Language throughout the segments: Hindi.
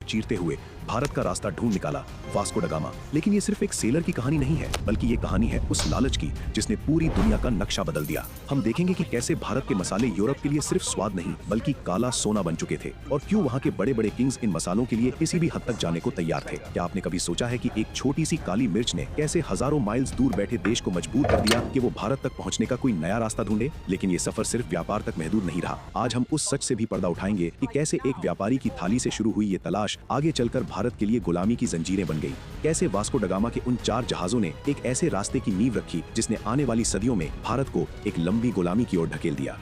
चीरते हुए भारत का रास्ता ढूंढ निकाला, वास्को ड गामा। लेकिन ये सिर्फ एक सेलर की कहानी नहीं है, बल्कि ये कहानी है उस लालच की जिसने पूरी दुनिया का नक्शा बदल दिया। हम देखेंगे कि कैसे भारत के मसाले यूरोप के लिए सिर्फ स्वाद नहीं बल्कि काला सोना बन चुके थे, और क्यों वहाँ के बड़े बड़े किंग्स इन मसालों के लिए किसी भी हद तक जाने को तैयार थे। क्या आपने कभी सोचा है कि एक छोटी सी काली मिर्च ने कैसे हजारों माइल्स दूर बैठे देश को मजबूर कर दिया कि वो भारत तक पहुँचने का कोई नया रास्ता ढूंढे? लेकिन ये सफर सिर्फ व्यापार तक महदूद नहीं रहा। आज हम उस सच से भी पर्दा उठाएंगे कि कैसे एक व्यापारी की थाली से शुरू हुई ये तलाश आगे चलकर भारत के लिए गुलामी की जंजीरें बन गई। कैसे वास्को ड गामा के उन 4 जहाजों ने एक ऐसे रास्ते की नींव रखी जिसने आने वाली सदियों में भारत को एक लंबी गुलामी की ओर ढकेल दिया।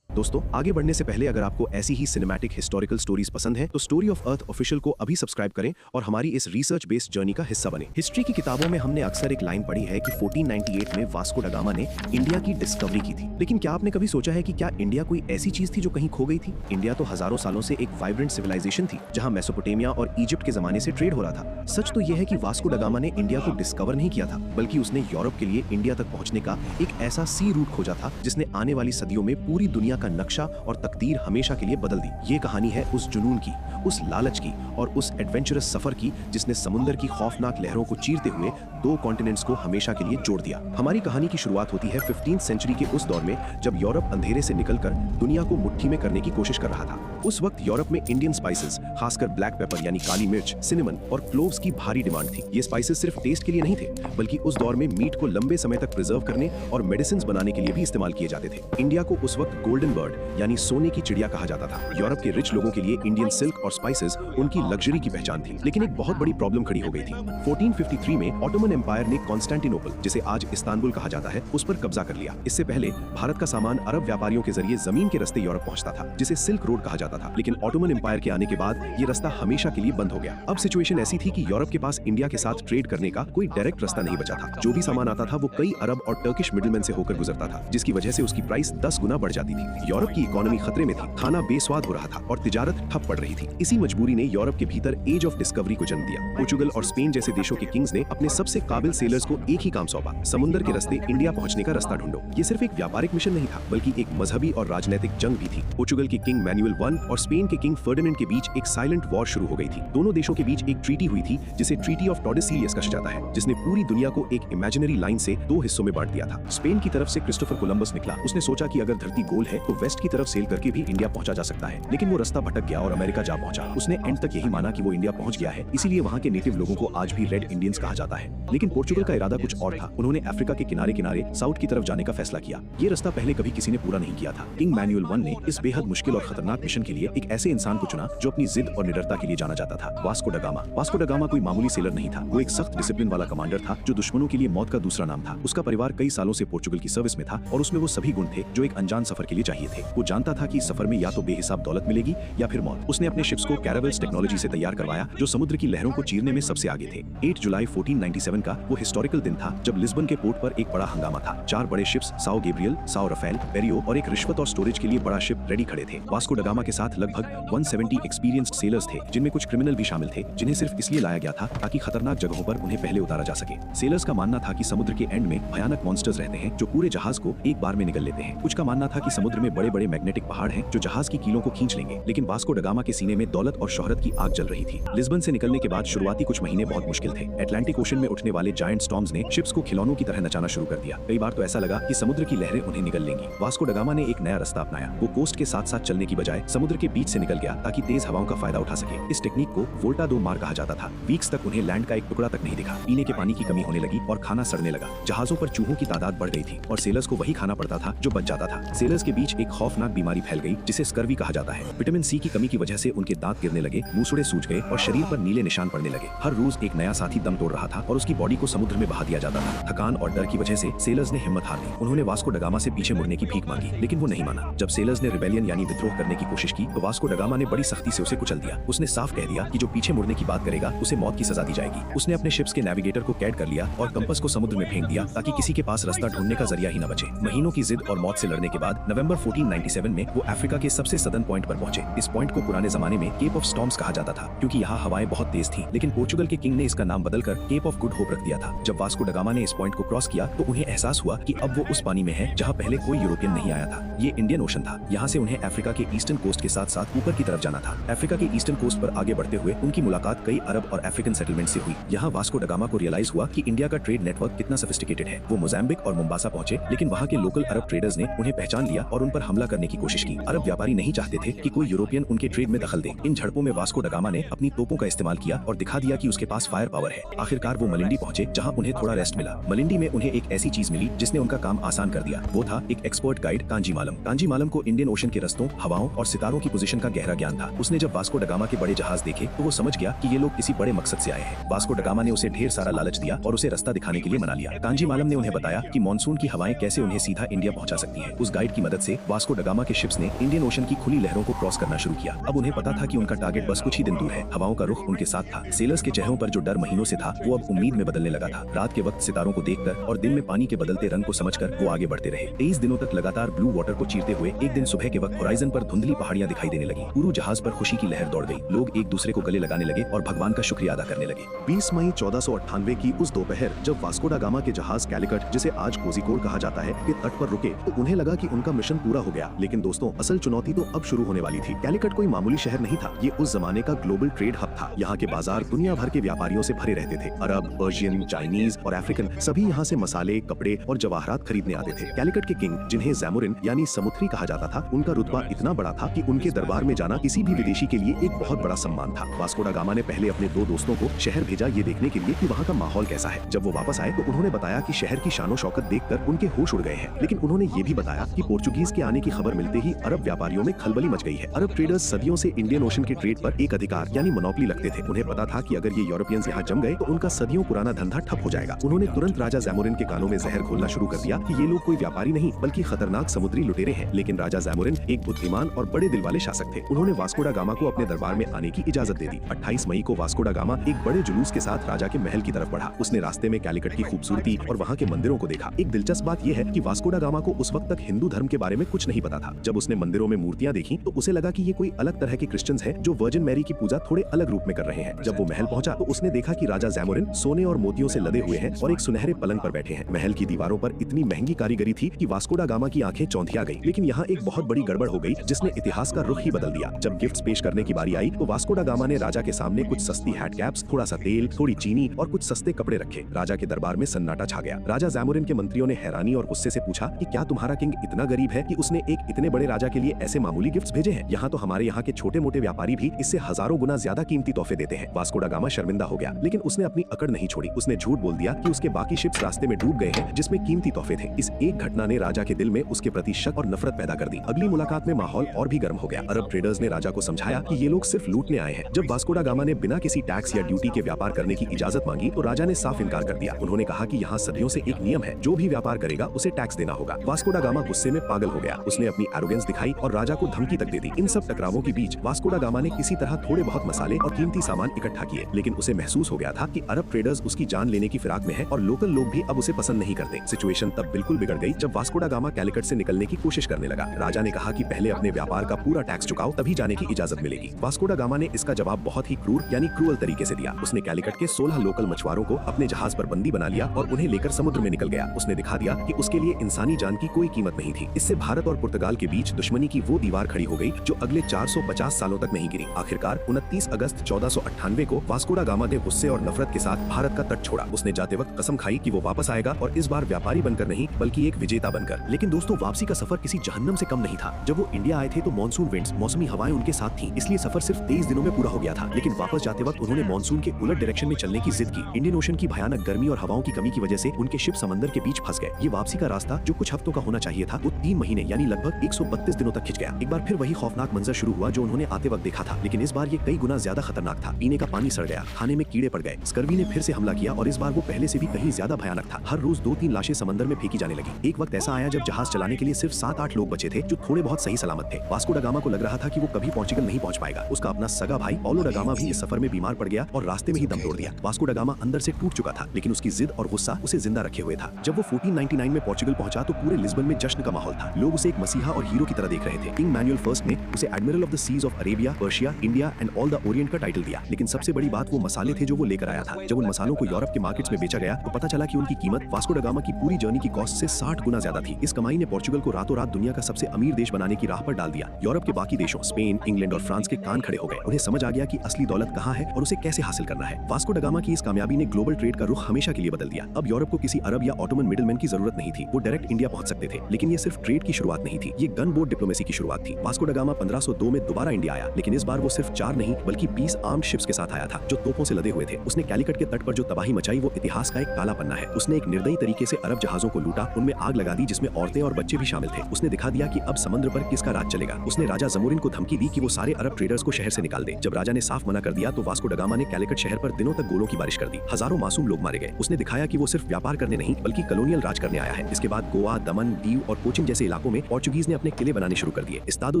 दोस्तों, आगे बढ़ने से पहले अगर आपको ऐसी ही सिनेमैटिक हिस्टोरिकल स्टोरीज पसंद है तो स्टोरी ऑफ अर्थ ऑफिशियल को अभी सब्सक्राइब करें और हमारी इस रिसर्च बेस्ड जर्नी का हिस्सा बने। हिस्ट्री की किताबों में हमने अक्सर एक लाइन पढ़ी है कि 1498 में वास्को ड गामा ने इंडिया की डिस्कवरी की थी। लेकिन क्या आपने कभी सोचा है कि क्या इंडिया कोई ऐसी चीज थी जो कहीं खो गई थी? इंडिया तो हजारों सालों से एक वाइब्रेंट सिविलाइजेशन थी जहाँ मेसोपोटामिया और इजिप्ट के जमाने से ट्रेड हो रहा था। सच तो यह है कि वास्को ड गामा ने इंडिया को डिस्कवर नहीं किया था, बल्कि उसने यूरोप के लिए इंडिया तक पहुंचने का एक ऐसा सी रूट खोजा था जिसने आने वाली सदियों में पूरी दुनिया का नक्शा और तकदीर हमेशा के लिए बदल दी। ये कहानी है उस जुनून की, उस लालच की और उस एडवेंचरस सफर की जिसने समुद्र की खौफनाक लहरों को चीरते हुए 2 कॉन्टिनेंट्स को हमेशा के लिए जोड़ दिया। हमारी कहानी की शुरुआत होती है 15th सेंचुरी के उस दौर में जब यूरोप अंधेरे से निकलकर दुनिया को मुट्ठी में करने की कोशिश कर रहा था। उस वक्त यूरोप में इंडियन स्पाइसेस, खासकर ब्लैक पेपर यानी काली मिर्च, सिनेमन और क्लोव्स की भारी डिमांड थी। ये स्पाइसेस सिर्फ टेस्ट के लिए नहीं थे, बल्कि उस दौर में मीट को लंबे समय तक प्रिजर्व करने और मेडिसिन बनाने के लिए भी इस्तेमाल किए जाते थे। इंडिया को उस वक्त गोल्डन बर्ड यानी सोने की चिड़िया कहा जाता था। यूरोप के रिच लोगों के लिए इंडियन सिल्क और स्पाइसेस उनकी लग्जरी की पहचान थी। लेकिन एक बहुत बड़ी प्रॉब्लम खड़ी हो गई थी। 1453 में ऑटोमन एम्पायर ने कॉन्स्टेंटिनोपल, जिसे आज इस्तांबुल कहा जाता है, उस पर कब्जा कर लिया। इससे पहले भारत का सामान अरब व्यापारियों के जरिए जमीन के रास्ते यूरोप पहुंचता था, जिसे सिल्क रोड कहा जाता था। लेकिन ऑटोमन एम्पायर के आने के बाद ये रास्ता हमेशा के लिए बंद हो गया। अब सिचुएशन ऐसी थी कि यूरोप के पास इंडिया के साथ ट्रेड करने का कोई डायरेक्ट रास्ता नहीं बचा था। जो भी सामान आता था वो कई अरब और टर्किश मिडलमैन से होकर गुजरता था, जिसकी वजह से उसकी प्राइस 10 गुना बढ़ जाती थी। यूरोप की इकोनॉमी खतरे में थी, खाना बेस्वाद हो रहा था और तिजारत ठप पड़ रही थी। इसी मजबूरी ने यूरोप के भीतर एज ऑफ डिस्कवरी को जन्म दिया। पोर्चुगल और स्पेन जैसे देशों के किंग्स ने अपने सबसे काबिल सेलर्स को एक ही काम सौंपा, समुद्र के रास्ते इंडिया पहुंचने का रास्ता ढूंढो। ये सिर्फ एक व्यापारिक मिशन नहीं था, बल्कि एक मजहबी और राजनीतिक जंग भी थी। पोर्चुगल के किंग मैनुअल I और स्पेन के किंग फर्डिनेंड के बीच एक साइलेंट वॉर शुरू हो गई थी। दोनों देशों के बीच एक ट्रीटी हुई थी जिसे ट्रीटी ऑफ टॉर्डेसिलियस कहा जाता है, जिसने पूरी दुनिया को एक इमेजिनरी लाइन से 2 हिस्सों में बांट दिया था। स्पेन की तरफ से क्रिस्टोफर कोलंबस निकला। उसने सोचा कि अगर धरती गोल है तो वेस्ट की तरफ सेल करके भी इंडिया पहुंचा जा सकता है। लेकिन वो रास्ता भटक गया और अमेरिका जा पहुंचा। उसने एंड तक यही माना कि वो इंडिया पहुंच गया है, इसीलिए वहां के नेटिव लोगों को आज भी रेड इंडियंस कहा जाता है। लेकिन पोर्चुगल का इरादा कुछ और था। उन्होंने अफ्रीका के किनारे किनारे साउथ की तरफ जाने का फैसला किया। ये रास्ता पहले कभी किसी ने पूरा नहीं किया था। किंग मैनुअल I ने इस बेहद मुश्किल और खतरनाक मिशन के लिए एक ऐसे इंसान को चुना जो अपनी जिद और निडरता के लिए जाना जाता था, Vasco da Gama. Vasco da Gama कोई मामूली सेलर नहीं था। वो एक सख्त डिसिप्लिन वाला कमांडर था जो दुश्मनों के लिए मौत का दूसरा नाम था। उसका परिवार कई सालों से पोर्चुगल की सर्विस में था और उसमें वो सभी गुण थे जो एक अनजान सफर के लिए चाहिए थे। वो जानता था कि सफर में या तो बेहिसाब दौलत मिलेगी या फिर मौत। उसने अपने शिप्स को कैरावेल्स टेक्नोलॉजी से तैयार करवाया जो समुद्र की लहरों को चीरने में सबसे आगे थे। 8 जुलाई 1497 का वो हिस्टोरिकल दिन था जब लिस्बन के पोर्ट पर एक बड़ा हंगामा था। 4 बड़े ships, Sao Gabriel, Sao Rafael, Berrio और एक रिश्वत और स्टोरेज के लिए बड़ा शिप रेडी खड़े थे। वास्को ड गामा के साथ लगभग 170 एक्सपीरियंस्ड सेलर्स थे, जिनमें कुछ क्रिमिनल भी शामिल थे, जिन्हें सिर्फ इसलिए लाया गया था ताकि खतरनाक जगहों पर उन्हें पहले उतारा जा सके। सेलर्स का मानना था कि समुद्र के एंड में भयानक मॉन्स्टर्स रहते हैं जो पूरे जहाज को एक बार में निगल लेते हैं। कुछ का मानना था कि समुद्र में बड़े बड़े मैग्नेटिक पहाड़ हैं जो जहाज की कीलों को खींच लेंगे। लेकिन वास्को ड गामा के सीने में दौलत और शोहरत की आग जल रही थी। लिस्बन से निकलने के बाद शुरुआती कुछ महीने बहुत मुश्किल थे। अटलांटिक ओशन में उठने वाले जायंट स्टॉर्म्स ने शिप्स को खिलौनों की तरह नचाना शुरू कर दिया। कई बार तो ऐसा लगा कि समुद्र की लहरें उन्हें निगल लेंगी। वास्को ड गामा ने एक नया रास्ता अपनाया। वो कोस्ट के साथ साथ चलने की बजाय समुद्र के बीच से निकल गया ताकि तेज हवाओं का फायदा उठा सके। इस टेक्निक को वोल्टा दो मार कहा जाता था। वीक्स तक उन्हें लैंड का एक टुकड़ा तक नहीं दिखा। पीने के पानी की कमी होने लगी और खाना सड़ने लगा। जहाजों पर चूहों की तादाद बढ़ गई थी और सेलर्स को वही खाना पड़ता था जो बच जाता था। सेलर्स के बीच एक खौफनाक बीमारी फैल गई जिसे स्कर्वी कहा जाता है। विटामिन सी की कमी की वजह से उनके दांत गिरने लगे, मूसड़े सूज गए और शरीर पर नीले निशान पड़ने लगे। हर रोज एक नया साथी दम तोड़ रहा था और उसकी बॉडी को समुद्र में बहा दिया जाता था। थकान और डर की वजह से सेलर्स ने हिम्मत हार ली। उन्होंने वास्को ड गामा से पीछे मुड़ने की भीख मांगी, लेकिन वो नहीं माना। जब सेलर्स ने रिबेलियन यानी विद्रोह करने की कोशिश की तो वास्को ड गामा ने बड़ी सख्ती से उसे कुचल दिया। उसने साफ कह दिया कि जो पीछे मुड़ने की बात करेगा उसे मौत की सजा दी जाएगी। उसने अपने शिप्स के नेविगेटर को कैद कर लिया और कंपास को समुद्र में फेंक दिया ताकि किसी के पास रास्ता ढूंढने का जरिया ही न बचे। महीनों की जिद और मौत से लड़ने के बाद नवंबर 1497 में वो अफ्रीका के सबसे सदर्न पॉइंट पर पहुंचे। इस पॉइंट को पुराने जमाने में केप ऑफ स्टॉर्म्स कहा जाता था क्योंकि यहाँ हवाएं बहुत तेज थीं। लेकिन पोर्चुगल के किंग ने इसका नाम बदलकर केप ऑफ गुड होप रख दिया था। जब वास्को ड गामा ने इस पॉइंट को क्रॉस किया तो उन्हें एहसास हुआ कि अब वो उस पानी में है जहाँ पहले कोई यूरोपियन नहीं आया था। ये इंडियन ओशन था। यहाँ से उन्हें अफ्रीका के ईस्टर्न कोस्ट के साथ साथ ऊपर की तरफ जाना था। अफ्रीका के ईस्टर्न कोस्ट पर आगे बढ़ते हुए उनकी मुलाकात कई अरब और अफ्रीकन सेटलमेंट से हुई। यहाँ वास्को ड गामा को रियलाइज हुआ कि इंडिया का ट्रेड नेटवर्क कितना सोफिस्टिकेटेड है। वो मोजाम्बिक और मोम्बासा पहुंचे, लेकिन वहाँ के लोकल अरब ट्रेडर्स ने उन्हें पहचान लिया और उन पर हमला करने की कोशिश की। अरब व्यापारी नहीं चाहते थे कि कोई यूरोपियन उनके ट्रेड में दखल दे। इन झड़पों में वास्को ड गामा ने अपनी तोपों का इस्तेमाल किया और दिखा दिया कि उसके पास फायर पावर है। आखिरकार वो मलिंडी पहुंचे, जहाँ उन्हें थोड़ा रेस्ट मिला। मलिंडी में उन्हें एक ऐसी चीज मिली जिसने उनका काम आसान कर दिया। वो था एक एक्सपर्ट गाइड कांजी मालम। कांजी मालम को इंडियन ओशन के रस्तों, हवाओं और सितारों की पोजीशन का गहरा ज्ञान था। उसने जब वास्को ड गामा के बड़े जहाज देखे तो वो समझ गया कि ये लोग किसी बड़े मकसद से आए हैं। वास्को ड गामा ने उसे ढेर सारा लालच दिया और उसे रास्ता दिखाने के लिए मना लिया। कांजी मालम ने उन्हें बताया कि मॉनसून की हवाएं कैसे उन्हें सीधा इंडिया पहुंचा सकती हैं। उस गाइड की मदद से वास्को ड गामा के शिप्स ने इंडियन ओशन की खुली लहरों को क्रॉस करना शुरू किया। अब उन्हें पता था कि उनका टारगेट बस कुछ ही दिन दूर है। हवाओं का रुख उनके साथ था। सेलर्स के चेहरों पर जो डर महीनों से था वो अब उम्मीद में बदलने लगा था। रात के वक्त सितारों को देखकर और दिन में पानी के बदलते रंग को समझकर वो आगे बढ़ते रहे। 23 दिनों तक लगातार ब्लू वाटर को चीरते हुए एक दिन सुबह के वक्त होराइजन पर धुंधली पहाड़ियां दिखाई देने लगी। पूरे जहाज पर खुशी की लहर दौड़ गई। लोग एक दूसरे को गले लगाने लगे और भगवान का शुक्रिया अदा करने लगे। 20 मई 1498 की उस दोपहर जब वास्को ड गामा के जहाज कैलिकट, जिसे आज कोझिकोड कहा जाता है, के तट पर रुके तो उन्हें लगा कि उनका मिशन पूरा हो गया। लेकिन दोस्तों, असल चुनौती तो अब शुरू होने वाली थी। कैलिकट कोई मामूली शहर नहीं था। ये उस जमाने का ग्लोबल ट्रेड हब था। यहाँ के बाजार दुनिया भर के व्यापारियों से भरे रहते थे। अरब, पर्शियन, चाइनीज और अफ्रीकन सभी यहाँ से मसाले, कपड़े और जवाहरात खरीदने आते थे। कैलिकट के किंग, जिन्हें जैमुरिन यानी समुद्री कहा जाता था, उनका रुतबा इतना बड़ा था कि उनके दरबार में जाना किसी भी विदेशी के लिए एक बहुत बड़ा सम्मान था। वास्को ड गामा ने पहले अपने 2 दोस्तों को शहर भेजा ये देखने के लिए कि वहाँ का माहौल कैसा है। जब वो वापस आए तो उन्होंने बताया कि शहर की शानो शौकत देखकर उनके होश उड़ गए हैं। लेकिन उन्होंने ये भी बताया कि पोर्चुगीज के आने की खबर मिलते ही अरब व्यापारियों में खलबली मच गई है। अरब ट्रेडर्स सदियों से इंडियन ओशन के ट्रेड पर एक अधिकार यानी मोनोपोली लगते थे। उन्हें पता था कि अगर ये यूरोपियंस यहाँ जम गए तो उनका सदियों पुराना धंधा ठप हो जाएगा। उन्होंने तुरंत राजा जैमुरिन के कानों में जहर घोलना शुरू कर दिया कि ये लोग कोई व्यापारी नहीं बल्कि खतरनाक समुद्री लुटेरे हैं। लेकिन राजा जैमुरिन एक बुद्धिमान और बड़े दिल वाले शासक थे। उन्होंने वास्को ड गामा को अपने दरबार में आने की इजाजत दे दी। 28 मई को वास्को ड गामा एक बड़े जुलूस के साथ राजा के महल की तरफ बढ़ा। उसने रास्ते में कैलिकट की खूबसूरती और वहाँ के मंदिरों को देखा। एक दिलचस्प बात यह है कि वास्को ड गामा को उस वक्त तक हिंदू धर्म के बारे में कुछ नहीं पता था। जब उसने मंदिरों में मूर्तियां देखी तो उसे लगा कि ये कोई अलग तरह के क्रिश्चियंस हैं जो वर्जिन मैरी की पूजा थोड़े अलग रूप में कर रहे हैं। जब वो महल पहुंचा तो उसने देखा कि राजा जैमुरिन सोने और मोतियों से लदे हुए हैं और एक सुनहरे पलंग पर बैठे हैं। महल की दीवारों पर इतनी महंगी कारीगरी थी कि वास्को ड गामा की आंखें चौंधिया गई। लेकिन यहाँ एक बहुत बड़ी गड़बड़ हो गई जिसने इतिहास का रुख ही बदल दिया। जब गिफ्ट्स पेश करने की बारी आई तो वास्को ड गामा ने राजा के सामने कुछ सस्ती हैट कैप्स, थोड़ा सा तेल, थोड़ी चीनी और कुछ सस्ते कपड़े रखे। राजा के दरबार में सन्नाटा छा गया। राजा जैमुरिन के मंत्रियों ने हैरानी और गुस्से से पूछा कि क्या तुम्हारा किंग इतना गरीब है कि उसने एक इतने बड़े राजा के लिए ऐसे मामूली गिफ्ट्स भेजे हैं? यहाँ तो हमारे यहाँ के छोटे मोटे व्यापारी भी इससे हजारों गुना ज्यादा कीमती तोहफे देते हैं। वास्को ड गामा शर्मिंदा हो गया, लेकिन उसने अपनी अकड़ नहीं छोड़ी। उसने झूठ बोल दिया कि उसके बाकी शिप्स रास्ते में डूब गए हैं जिसमें कीमती तोहफे थे। इस एक घटना ने राजा के दिल में उसके प्रति शक और नफरत पैदा कर दी। अगली मुलाकात में माहौल और भी गर्म हो गया। अरब ट्रेडर्स ने राजा को समझाया कि ये लोग सिर्फ लूटने आए हैं। जब वास्को ड गामा ने बिना किसी टैक्स या ड्यूटी के व्यापार करने की इजाजत मांगी तो राजा ने साफ इनकार कर दिया। उन्होंने कहा कि यहाँ सदियों से एक नियम है, जो भी व्यापार करेगा उसे टैक्स देना होगा। वास्को ड गामा गुस्से में पागल हो गया। उसने अपनी एरोगेंस दिखाई और राजा को धमकी तक दे दी। इन सब टकरावों के बीच वास्को ड गामा ने किसी तरह थोड़े बहुत मसाले और कीमती सामान इकट्ठा किए। लेकिन उसे महसूस हो गया था कि अरब ट्रेडर्स उसकी जान लेने की फिराक में है और लोकल लोग भी अब उसे पसंद नहीं करते। सिचुएशन तब बिल्कुल बिगड़ गई जब वास्को ड गामा कैलिकट से निकलने की कोशिश करने लगा। राजा ने कहा कि पहले अपने व्यापार का पूरा टैक्स चुकाओ, तभी जाने की इजाजत मिलेगी। वास्को ड गामा ने इसका जवाब बहुत ही क्रूर यानी क्रूअल तरीके से दिया। उसने कैलिकट के 16 लोकल मछुआरों को अपने जहाज पर बंदी बना लिया और उन्हें लेकर समुद्र में निकल गया। उसने दिखा दिया कि उसके लिए इंसानी जान की कोई कीमत नहीं थी। इससे भारत और पुर्तगाल के बीच दुश्मनी की वो दीवार खड़ी हो गई जो अगले 450 सालों तक नहीं गिरी। आखिरकार 29 अगस्त 1498 को वास्को ड गामा ने गुस्से और नफरत के साथ भारत का तट छोड़ा। उसने जाते वक्त कसम खाई कि वो वापस आएगा और इस बार व्यापारी बनकर नहीं बल्कि एक विजेता बनकर। लेकिन दोस्तों, वापसी का सफर किसी जहन्नम से कम नहीं था। जब वो इंडिया आए थे तो मॉनसून विंड्स, मौसमी हवाएं उनके साथ थी, इसलिए सफर सिर्फ 23 दिनों में पूरा हो गया था। लेकिन वापस जाते वक्त उन्होंने मॉनसून के उलट डायरेक्शन में चलने की जिद की। इंडियन ओशन की भयानक गर्मी और हवाओं की कमी की वजह से उनके शिप समंदर के बीच फंस गए। ये वापसी का रास्ता जो कुछ हफ्तों का होना चाहिए था वो 3 महीने यानी लगभग 132 दिनों तक खिंच गया। एक बार फिर वही खौफनाक मंजर शुरू हुआ जो उन्होंने आते वक्त देखा था, लेकिन इस बार ये कई गुना ज्यादा खतरनाक था। पीने का पानी सड़ गया, खाने में कीड़े पड़ गए, स्कर्वी ने फिर से हमला किया और इस बार वो पहले से भी कहीं ज्यादा भयानक था। हर रोज 2-3 लाशें समंदर में फेंकी जाने लगी। एक वक्त ऐसा आया जब जहाज चलाने के लिए सिर्फ 7-8 लोग बचे थे जो थोड़े बहुत सही सलामत थे। वास्को ड गामा को लग रहा था कि वो कभी पोर्चुगल नहीं पहुंच पाएगा। उसका अपना सगा भाई पाउलो ड गामा भी इस सफर में बीमार पड़ गया और रास्ते में ही दम तोड़ दिया। वास्को ड गामा अंदर से टूट चुका था, लेकिन उसकी जिद और गुस्सा उसे जिंदा रखे हुए था। जब वो 1499 में पोर्चुगल पहुंचा तो पूरे लिस्बन में जश्न का माहौल था। लोग उसे एक मसीहा और हीरो की तरह देख रहे थे। किंग मैनुअल फर्स्ट ने उसे admiral of the seas of Arabia, Persia, India and all the orient का टाइटल दिया। लेकिन सबसे बड़ी बात वो मसाले थे जो वो लेकर आया था। जब उन मसालों को यूरोप के मार्केट्स में बेचा गया तो पता चला कि उनकी कीमत वास्को ड गामा की पूरी जर्नी की कॉस्ट से 60 गुना ज्यादा थी। इस कमाई ने पोर्चुगल को रातों रात दुनिया का सबसे अमीर देश बनाने की राह पर डाल दिया। यूरोप के बाकी देशों स्पेन, इंग्लैंड और फ्रांस के कान खड़े हो गए। उन्हें समझ आ गया कि असली दौलत कहाँ है और उसे कैसे हासिल करना है। वास्को ड गामा की इस कामयाबी ने ग्लोबल ट्रेड का रुख हमेशा के लिए बदल दिया। अब यूरोप को किसी अरब या ऑटोमन मिडिलमैन की जरूरत नहीं थी, वो डायरेक्ट इंडिया पहुंच सकते थे। लेकिन ये सिर्फ ट्रेड की शुरुआत नहीं थी, ये गन बोट डिप्लोमेसी की शुरुआत थी। वास्को ड गामा 1502 में दोबारा इंडिया आया, लेकिन इस बार वो सिर्फ 4 नहीं बल्कि 20 आर्म्ड शिप्स के साथ आया था जो तोपों से लदे हुए थे। उसने कैलिकट के तट पर जो तबाही मचाई वो इतिहास का एक काला पन्ना है। उसने एक निर्दयी तरीके से अरब जहाजों को लूटा, उनमें आग लगा दी जिसमें औरतें और बच्चे भी शामिल थे। उसने दिखा दिया कि अब समुद्र पर किसका राज चलेगा। उसने राजा जमोरिन को धमकी दी कि वो सारे अरब ट्रेडर्स को शहर से निकाल दे। जब राजा ने साफ मना कर दिया तो वास्को ड गामा ने कैलिकट शहर पर दिनों तक गोलों की बारिश कर दी। हजारों मासूम लोग मारे गए। उसने दिखाया कि वो सिर्फ व्यापार करने नहीं बल्कि कॉलोनियल राज करने आया है। इसके बाद गोवा, दमन, दीव और कोचिन जैसे इलाकों में पोर्चुगीज ने अपने किले बनाने शुरू कर दिए। इस्तादो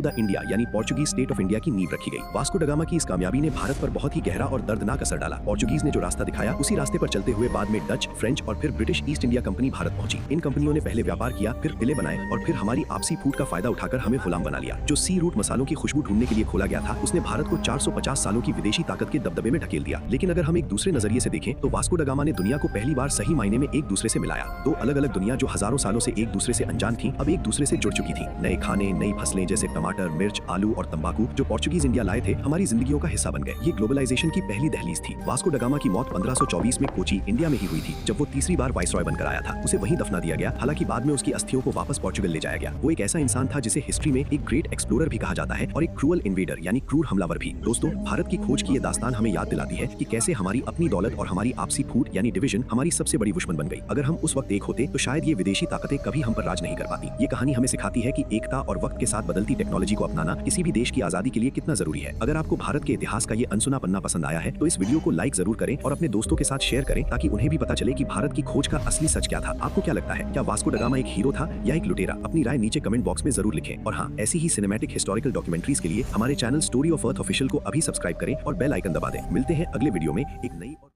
द इंडिया यानी पोर्चुगीज स्टेट ऑफ इंडिया की नींव रखी गई। वास्को ड गामा की इस कामयाबी ने भारत पर बहुत ही गहरा और दर्दनाक असर डाला। पोर्चुगीज ने जो रास्ता दिखाया उसी रास्ते पर चलते हुए बाद में डच, फ्रेंच और फिर British east India company Bharat पहुंची। इन कंपनियों ने पहले व्यापार किया, फिर किले बनाए और फिर हमारी आपसी फूट का फायदा उठाकर हमें गुलाम बना लिया। जो सी रूट मसालों की खुशबू ढूंढने के लिए खोला गया था उसने भारत को 450 सालों की विदेशी ताकत के दबदबे में ढकेल दिया। लेकिन अगर हम एक दूसरे नजरिए से देखें तो वास्को ड गामा ने दुनिया को पहली बार सही मायने में एक दूसरे से मिलाया। दो अलग अलग दुनिया जो हजारों सालों से एक दूसरे से अनजान थी अब एक दूसरे से जुड़ चुकी थी। नए खाने, नई फसलें जैसे टमाटर, मिर्च, आलू और तंबाकू जो पोर्चुगीज इंडिया लाए थे हमारी जिंदगियों का हिस्सा बन गए। ये ग्लोबलाइजेशन की पहली दहलीज थी। वास्को ड गामा की मौत 1524 में कोची, इंडिया में ही हुई थी जब वो तीसरी बार वाइसरॉय बनकर आया था। उसे वहीं दफना दिया गया। हालांकि बाद में उसकी अस्थियों को वापस पोर्चुगल ले जाया गया। वो एक ऐसा इंसान था जिसे हिस्ट्री में एक ग्रेट एक्सप्लोरर भी कहा जाता है और एक क्रूअल इन्वेडर यानी क्रूर हमलावर भी। दोस्तों, भारत की खोज की ये दास्तान हमें याद दिलाती है कि कैसे हमारी अपनी दौलत और हमारी आपसी फूट यानी डिवीजन हमारी सबसे बड़ी दुश्मन बन गई। अगर हम उस वक्त एक होते तो शायद ये विदेशी ताकतें कभी हम पर राज नहीं कर पाती। ये कहानी हमें सिखाती है कि एकता और वक्त के साथ बदलती टेक्नोलॉजी को अपनाना किसी भी देश की आजादी के लिए कितना जरूरी है। अगर आपको भारत के इतिहास का ये अनसुना पन्ना पसंद आया है तो इस वीडियो को लाइक जरूर करें और अपने दोस्तों के साथ शेयर करें ताकि उन्हें भी पता चले कि भारत की खोज का असली सच क्या था। आपको क्या लगता है, क्या वास्को ड गामा एक हीरो था या एक लुटेरा? अपनी राय नीचे कमेंट बॉक्स में जरूर लिखें। और हाँ, ऐसी ही सिनेमैटिक हिस्टोरिकल डॉक्यूमेंट्रीज के लिए हमारे channel story of earth official को अभी सब्सक्राइब करें और बेल आइकन दबा दें। मिलते हैं अगले वीडियो में एक नई